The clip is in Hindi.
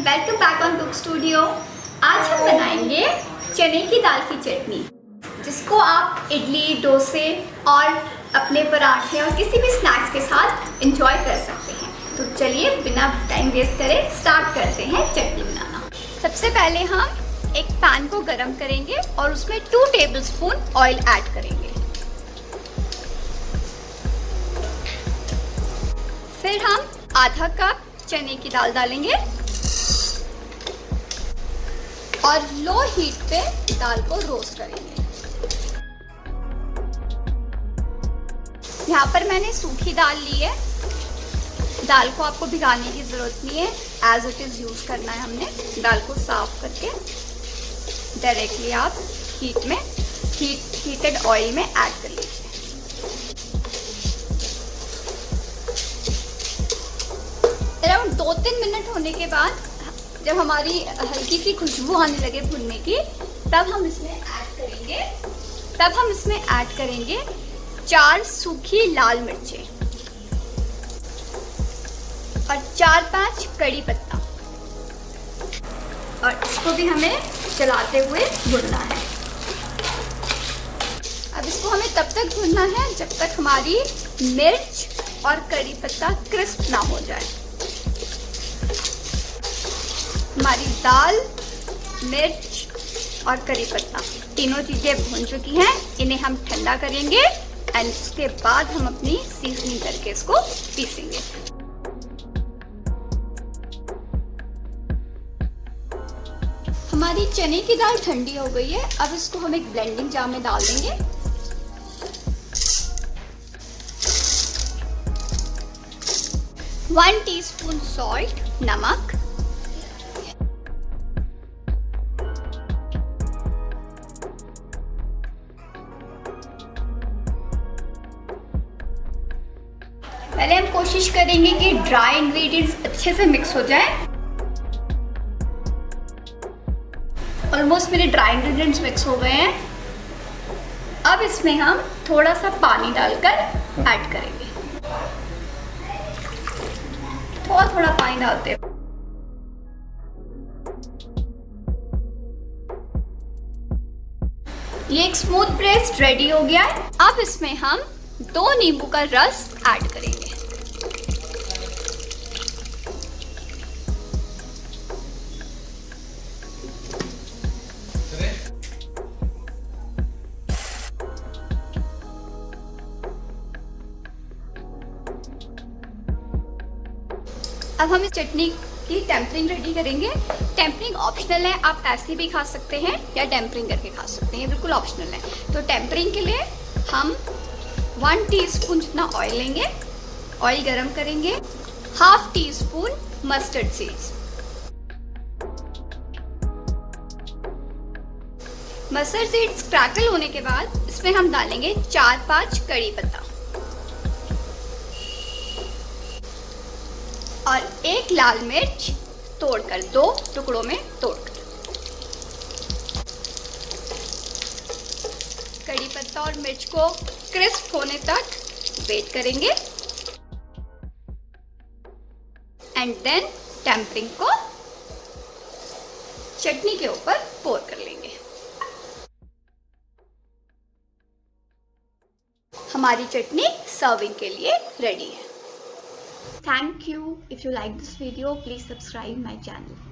Welcome back on cook studio. आज हम बनाएंगे चने की दाल की चटनी, जिसको आप इडली, डोसे और अपने पराठे और किसी भी स्नैक्स के साथ एंजॉय कर सकते हैं। तो चलिए बिना टाइम वेस्ट करे स्टार्ट करते हैं चटनी बनाना। सबसे पहले हम एक पैन को गरम करेंगे और उसमें 2 टेबलस्पून ऑयल ऐड करेंगे। फिर हम आधा कप चने की दाल डालेंगे और लो हीट पे दाल को रोस्ट करेंगे। यहाँ पर मैंने सूखी दाल ली है। दाल को आपको भिगाने की जरूरत नहीं है, एज इट इज यूज करना है। हमने दाल को साफ करके डायरेक्टली आप हीटेड ऑयल में ऐड कर लीजिए। अराउंड 2-3 मिनट होने के बाद जब हमारी हल्की सी खुशबू आने लगे भुनने की, तब हम इसमें ऐड करेंगे 4 सूखी लाल मिर्चें और 4-5 कड़ी पत्ता, और इसको भी हमें चलाते हुए भुनना है। अब इसको हमें तब तक भुनना है जब तक हमारी मिर्च और कड़ी पत्ता क्रिस्प ना हो जाए। हमारी दाल, मिर्च और करी पत्ता तीनों चीजें भून चुकी हैं। इन्हें हम ठंडा करेंगे एंड उसके बाद हम अपनी सीजनिंग करके इसको पीसेंगे। हमारी चने की दाल ठंडी हो गई है। अब इसको हम एक ब्लेंडिंग जार में डाल देंगे। वन टीस्पून सॉल्ट, नमक, पहले हम कोशिश करेंगे कि ड्राई इंग्रेडिएंट्स अच्छे से मिक्स हो जाए। ऑलमोस्ट मेरे ड्राई इंग्रेडिएंट्स मिक्स हो गए हैं। अब इसमें हम थोड़ा सा पानी डालकर ऐड करेंगे। थोड़ा पानी डालते हैं। ये एक स्मूथ पेस्ट रेडी हो गया है। अब इसमें हम 2 नींबू का रस ऐड करेंगे। अब हम इस चटनी की टेम्परिंग रेडी करेंगे। टेम्परिंग ऑप्शनल है, आप ऐसे भी खा सकते हैं या टेम्परिंग करके खा सकते हैं, बिल्कुल ऑप्शनल है। तो टेम्परिंग के लिए हम 1 टीस्पून जितना ऑयल लेंगे। ऑयल गरम करेंगे। 1/2 teaspoon mustard seeds. Mustard seeds crackle होने के बाद इसमें हम डालेंगे 4-5 कड़ी पत्ता और 1 लाल मिर्च तोड़कर 2 टुकड़ों में तोड़कर। कड़ी पत्ता और मिर्च को क्रिस्प होने तक वेट करेंगे एंड देन टेम्परिंग को चटनी के ऊपर पोर कर लेंगे। हमारी चटनी सर्विंग के लिए रेडी है। Thank you. If you like this video, please subscribe my channel.